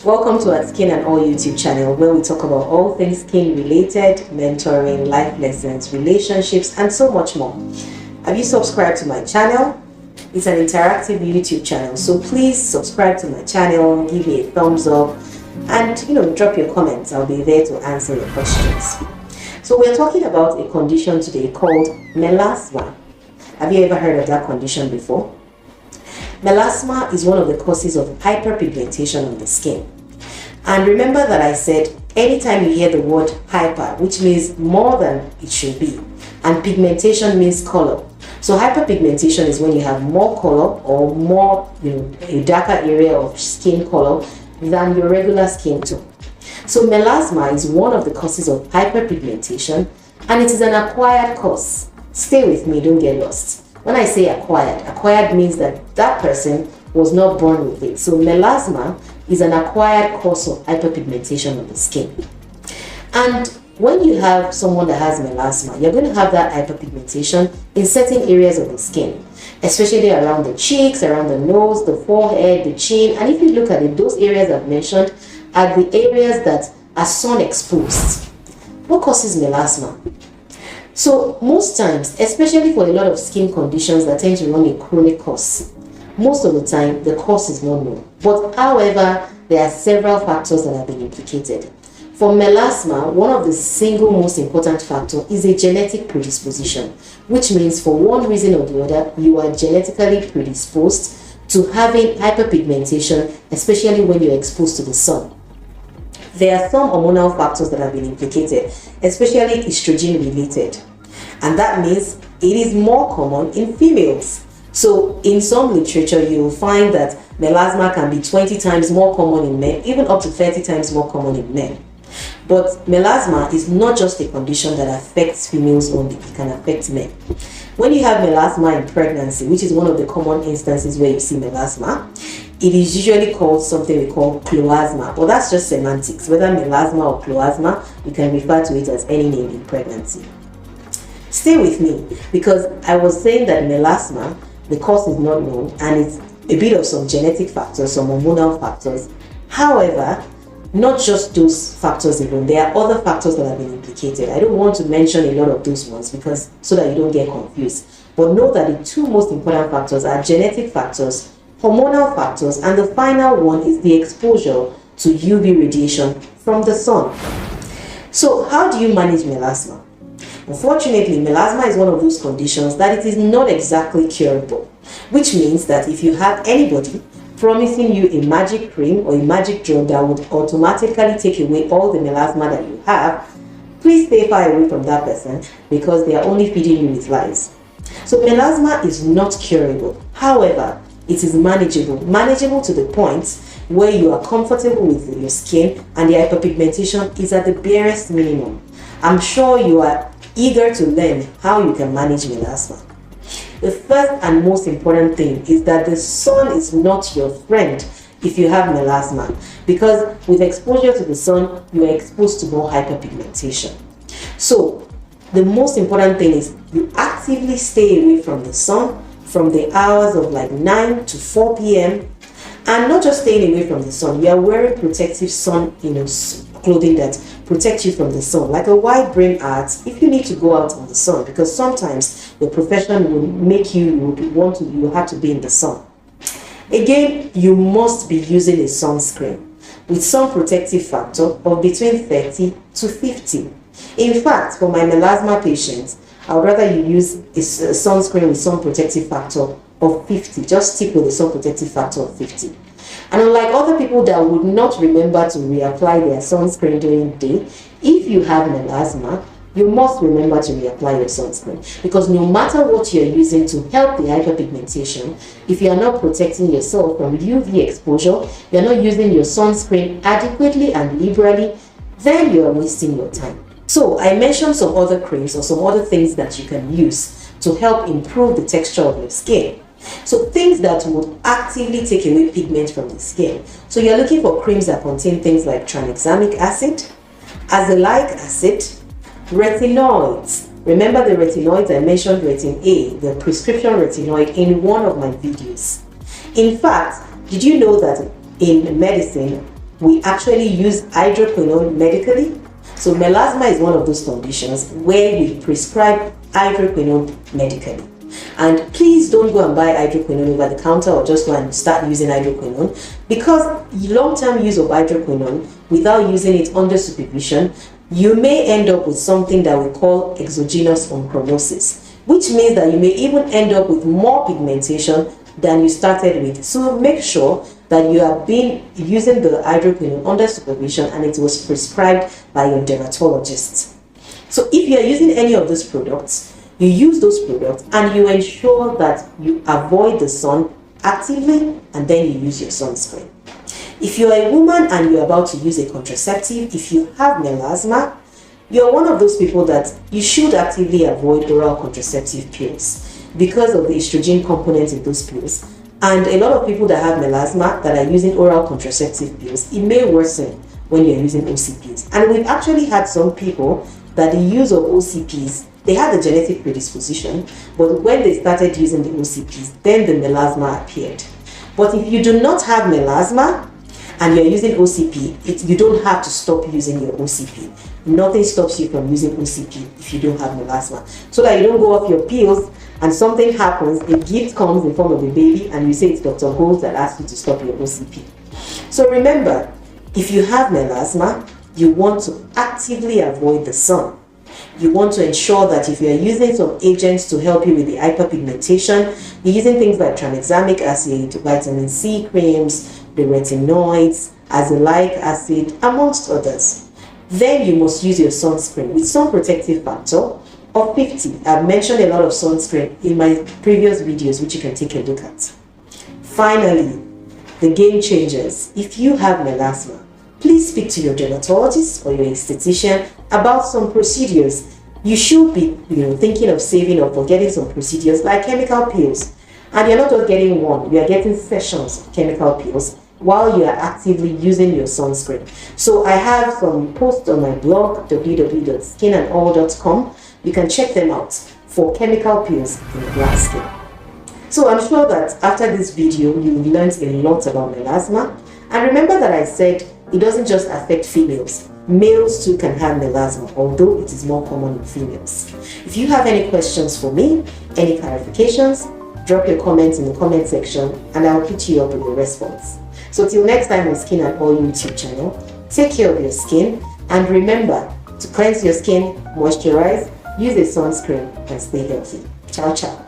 Welcome to our Skin and All YouTube channel, where we talk about all things skin related, mentoring, life lessons, relationships, and so much more. Have you subscribed to my channel? It's an interactive YouTube channel, so please subscribe to my channel, give me a thumbs up, and drop your comments. I'll be there to answer your questions. So we're talking about a condition today called melasma. Have you ever heard of that condition before? Melasma is one of the causes of hyperpigmentation on the skin. And remember that I said anytime you hear the word hyper, which means more than it should be, and pigmentation means color. So hyperpigmentation is when you have more color or more, a darker area of skin color than your regular skin tone. So melasma is one of the causes of hyperpigmentation, and it is an acquired cause. Stay with me, don't get lost. When I say acquired means that that person was not born with it. So melasma is an acquired cause of hyperpigmentation on the skin. And when you have someone that has melasma, you're going to have that hyperpigmentation in certain areas of the skin, especially around the cheeks, around the nose, the forehead, the chin. And if you look at it, those areas I've mentioned are the areas that are sun exposed. What causes melasma? So most times, especially for a lot of skin conditions that tend to run a chronic course, most of the time the cause is not known. But however, there are several factors that have been implicated. For melasma, one of the single most important factor is a genetic predisposition, which means for one reason or the other, you are genetically predisposed to having hyperpigmentation, especially when you're exposed to the sun. There are some hormonal factors that have been implicated, especially estrogen related. And that means it is more common in females. So in some literature, you will find that melasma can be 20 times more common in men, even up to 30 times more common in men. But melasma is not just a condition that affects females only, it can affect men. When you have melasma in pregnancy, which is one of the common instances where you see melasma, it is usually called something we call cloasma, but that's just semantics. Whether melasma or cloasma, you can refer to it as any name in pregnancy. Stay with me, because I was saying that melasma, the cause is not known, and it's a bit of some genetic factors, some hormonal factors. However, not just those factors alone, there are other factors that have been implicated. I don't want to mention a lot of those ones so that you don't get confused. But know that the two most important factors are genetic factors, hormonal factors, and the final one is the exposure to UV radiation from the sun. So how do you manage melasma? Unfortunately, melasma is one of those conditions that it is not exactly curable, which means that if you have anybody promising you a magic cream or a magic drug that would automatically take away all the melasma that you have, please stay far away from that person, because they are only feeding you with lies. So melasma is not curable. However, it is manageable to the point where you are comfortable with your skin and the hyperpigmentation is at the barest minimum. I'm sure you are eager to learn how you can manage melasma. The first and most important thing is that the sun is not your friend if you have melasma, because with exposure to the sun, you are exposed to more hyperpigmentation. So the most important thing is you actively stay away from the sun from the hours of like 9 to 4 p.m. And not just staying away from the sun, you are wearing protective sun, clothing that protect you from the sun, like a wide brim hat if you need to go out on the sun, because sometimes the profession will make you have to be in the sun. Again, you must be using a sunscreen with some protective factor of between 30 to 50. In fact, for my melasma patients, I would rather you use a sunscreen with some protective factor of 50. Just stick with the sun protective factor of 50. And unlike other people that would not remember to reapply their sunscreen during the day, if you have melasma, you must remember to reapply your sunscreen, because no matter what you're using to help the hyperpigmentation, if you are not protecting yourself from UV exposure, you're not using your sunscreen adequately and liberally, then you are wasting your time. So I mentioned some other creams or some other things that you can use to help improve the texture of your skin. So things that would actively take away pigment from the skin. So you're looking for creams that contain things like tranexamic acid, azelaic acid, retinoids. Remember the retinoids? I mentioned retin A, the prescription retinoid, in one of my videos. In fact, did you know that in medicine, we actually use hydroquinone medically. So melasma is one of those conditions where we prescribe hydroquinone medically. And please don't go and buy hydroquinone over the counter or just go and start using hydroquinone, because long-term use of hydroquinone without using it under supervision, you may end up with something that we call exogenous ochronosis, which means that you may even end up with more pigmentation than you started with. So make sure that you have been using the hydroquinone under supervision and it was prescribed by your dermatologist. So if you are using any of those products, you use those products and you ensure that you avoid the sun actively, and then you use your sunscreen. If you're a woman and you're about to use a contraceptive, if you have melasma, you're one of those people that you should actively avoid oral contraceptive pills because of the estrogen component in those pills. And a lot of people that have melasma that are using oral contraceptive pills, it may worsen when you're using OCPs. And we've actually had some people that the use of OCPs, they had the genetic predisposition, but when they started using the OCPs, then the melasma appeared. But if you do not have melasma and you're using OCP, you don't have to stop using your OCP. Nothing stops you from using OCP if you don't have melasma. So that you don't go off your pills and something happens, a gift comes in form of a baby, and you say it's Dr. Gold that asked you to stop your OCP. So remember, if you have melasma, you want to actively avoid the sun. You want to ensure that if you are using some agents to help you with the hyperpigmentation, you're using things like tranexamic acid, vitamin C creams, the retinoids, azelaic acid, amongst others. Then you must use your sunscreen with sun protective factor of 50. I've mentioned a lot of sunscreen in my previous videos, which you can take a look at. Finally, the game changers. If you have melasma, please speak to your dermatologist or your esthetician about some procedures. You should be thinking of saving up for getting some procedures like chemical peels. And you're not just getting one, you are getting sessions of chemical peels while you are actively using your sunscreen. So I have some posts on my blog, www.skinandall.com. You can check them out for chemical peels in black skin. So I'm sure that after this video, you've learned a lot about melasma. And remember that I said it doesn't just affect females. Males too can have melasma, although it is more common in females. If you have any questions for me, any clarifications, drop your comments in the comment section and I'll hit you up with a response. So till next time on Skin and All YouTube channel, take care of your skin and remember to cleanse your skin, moisturize, use a sunscreen and stay healthy. Ciao, ciao.